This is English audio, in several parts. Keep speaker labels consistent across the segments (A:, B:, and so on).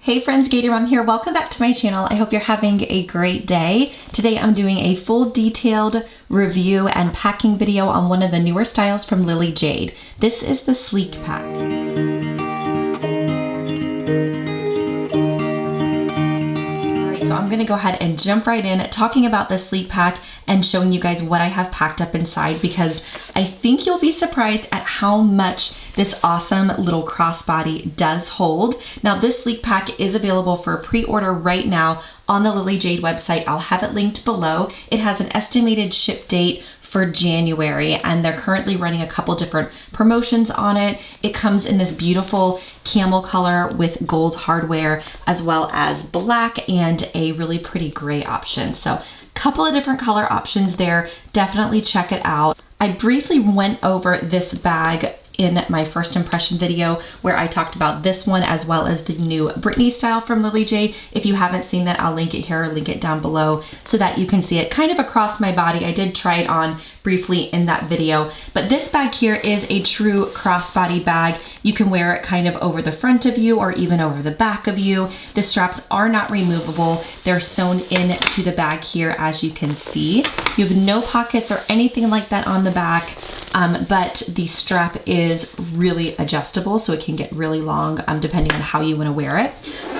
A: Hey friends, GATORMOM here. Welcome back to my channel. I hope you're having a great day. Today I'm doing a full detailed review and packing video on one of the newer styles from Lily Jade. This is the Sleek Pack. So I'm gonna go ahead and jump right in talking about the Sleek Pack and showing you guys what I have packed up inside, because I think you'll be surprised at how much this awesome little crossbody does hold. Now this Sleek Pack is available for pre-order right now on the Lily Jade website. I'll have it linked below. It has an estimated ship date for January, and they're currently running a couple different promotions on it. It comes in this beautiful camel color with gold hardware, as well as black and a really pretty gray option. So a couple of different color options there. Definitely check it out. I briefly went over this bag in my first impression video where I talked about this one as well as the new Brittany style from Lily Jade. If you haven't seen that, I'll link it here or link it down below so that you can see it kind of across my body. I did try it on briefly in that video, but this bag here is a true crossbody bag. You can wear it kind of over the front of you or even over the back of you. The straps are not removable. They're sewn into the bag here, as you can see. You have no pockets or anything like that on the back. But the strap is really adjustable, so it can get really long depending on how you want to wear it.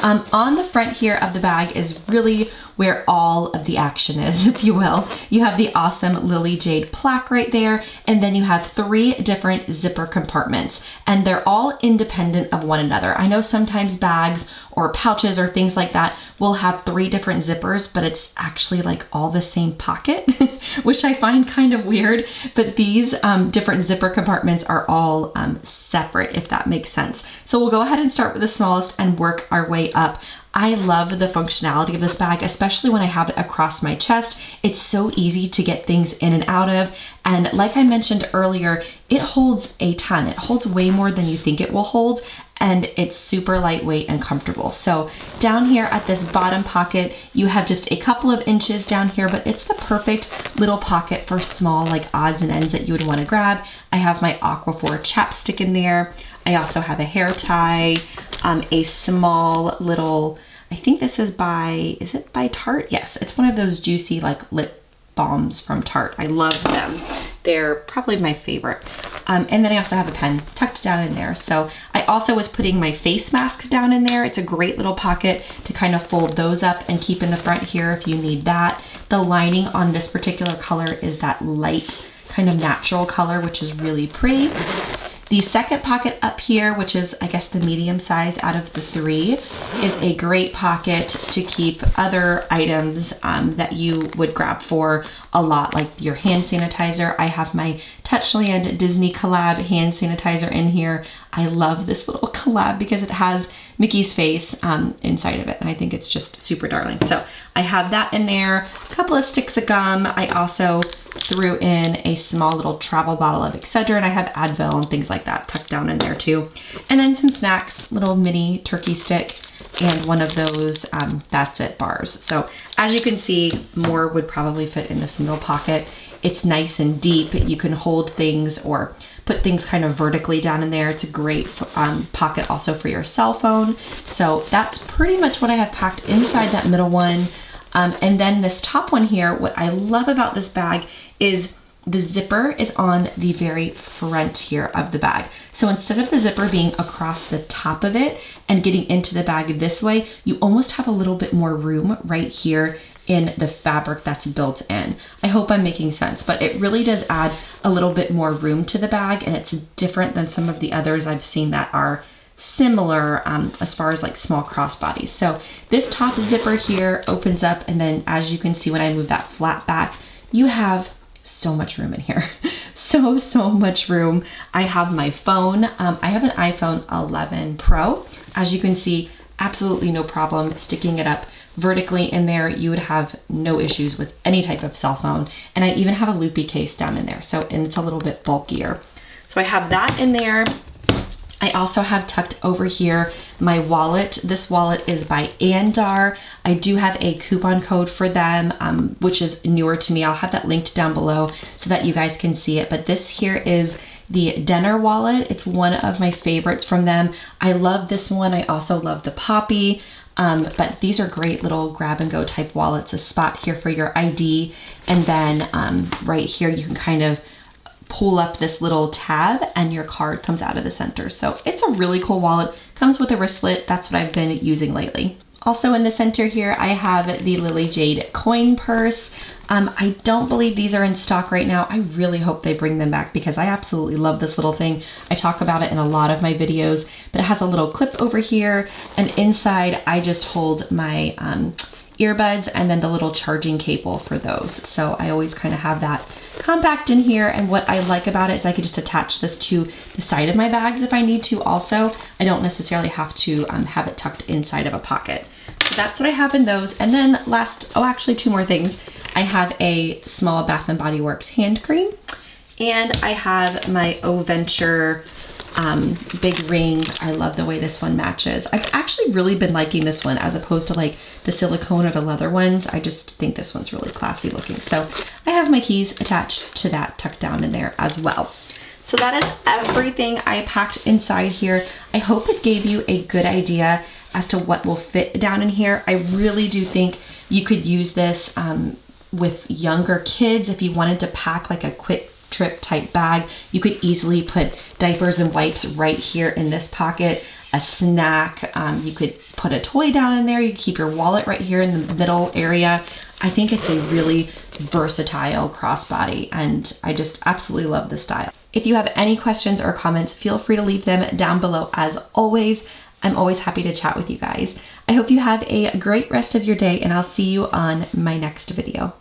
A: On the front here of the bag is really where all of the action is, if you will. You have the awesome Lily Jade plaque right there, and then you have 3 different zipper compartments, and they're all independent of one another. I know sometimes bags or pouches or things like that will have 3 different zippers, but it's actually like all the same pocket, which I find kind of weird. But these different zipper compartments are all separate, if that makes sense. So we'll go ahead and start with the smallest and work our way up. I love the functionality of this bag, especially when I have it across my chest. It's so easy to get things in and out of. And like I mentioned earlier, it holds a ton. It holds way more than you think it will hold. And it's super lightweight and comfortable. So down here at this bottom pocket, you have just a couple of inches down here, but it's the perfect little pocket for small like odds and ends that you would want to grab. I have my Aquaphor chapstick in there. I also have a hair tie, a small little, I think this is it by Tarte? Yes, it's one of those juicy like lip balms from Tarte. I love them. They're probably my favorite. And then I also have a pen tucked down in there. So I also was putting my face mask down in there. It's a great little pocket to kind of fold those up and keep in the front here if you need that. The lining on this particular color is that light kind of natural color, which is really pretty. The second pocket up here, which is I guess the medium size out of the 3, is a great pocket to keep other items that you would grab for a lot, like your hand sanitizer. I have my Touchland Disney collab hand sanitizer in here. I love this little collab because it has Mickey's face inside of it, and I think it's just super darling. So I have that in there, a couple of sticks of gum. I also threw in a small little travel bottle of Excedrin. I have Advil and things like that tucked down in there too. And then some snacks, little mini turkey stick, and one of those That's It bars. So as you can see, more would probably fit in this middle pocket. It's nice and deep. You can hold things or put things kind of vertically down in there. It's a great pocket also for your cell phone. So that's pretty much what I have packed inside that middle one. And then this top one here, what I love about this bag is the zipper is on the very front here of the bag. So instead of the zipper being across the top of it and getting into the bag this way, you almost have a little bit more room right here in the fabric that's built in. I hope I'm making sense, but it really does add a little bit more room to the bag, and it's different than some of the others I've seen that are similar as far as like small crossbodies. So this top zipper here opens up, and then as you can see when I move that flat back, you have so much room in here. so much room. I have my phone. I have an iPhone 11 Pro. As you can see, absolutely no problem sticking it up vertically in there. You would have no issues with any type of cell phone. And I even have a loopy case down in there. And it's a little bit bulkier. So I have that in there. I also have tucked over here my wallet. This wallet is by Andar. I do have a coupon code for them, which is newer to me. I'll have that linked down below so that you guys can see it. But this here is the Denner wallet. It's one of my favorites from them. I love this one. I also love the Poppy. But these are great little grab and go type wallets. A spot here for your ID, and then right here you can kind of pull up this little tab and your card comes out of the center. So it's a really cool wallet. Comes with a wristlet. That's what I've been using lately. Also in the center here, I have the Lily Jade coin purse. I don't believe these are in stock right now. I really hope they bring them back because I absolutely love this little thing. I talk about it in a lot of my videos, but it has a little clip over here, and inside I just hold my earbuds and then the little charging cable for those. So I always kind of have that compact in here, and what I like about it is I can just attach this to the side of my bags if I need to also. I don't necessarily have to have it tucked inside of a pocket. So that's what I have in those. And then last, oh actually two more things. I have a small Bath & Body Works hand cream, and I have my O Venture big ring. I love the way this one matches. I've actually really been liking this one as opposed to like the silicone or the leather ones. I just think this one's really classy looking. So I have my keys attached to that tucked down in there as well. So that is everything I packed inside here. I hope it gave you a good idea as to what will fit down in here. I really do think you could use this with younger kids if you wanted to pack like a quick trip type bag. You could easily put diapers and wipes right here in this pocket, a snack. You could put a toy down in there. You keep your wallet right here in the middle area. I think it's a really versatile crossbody, and I just absolutely love the style. If you have any questions or comments, feel free to leave them down below as always. I'm always happy to chat with you guys. I hope you have a great rest of your day, and I'll see you on my next video.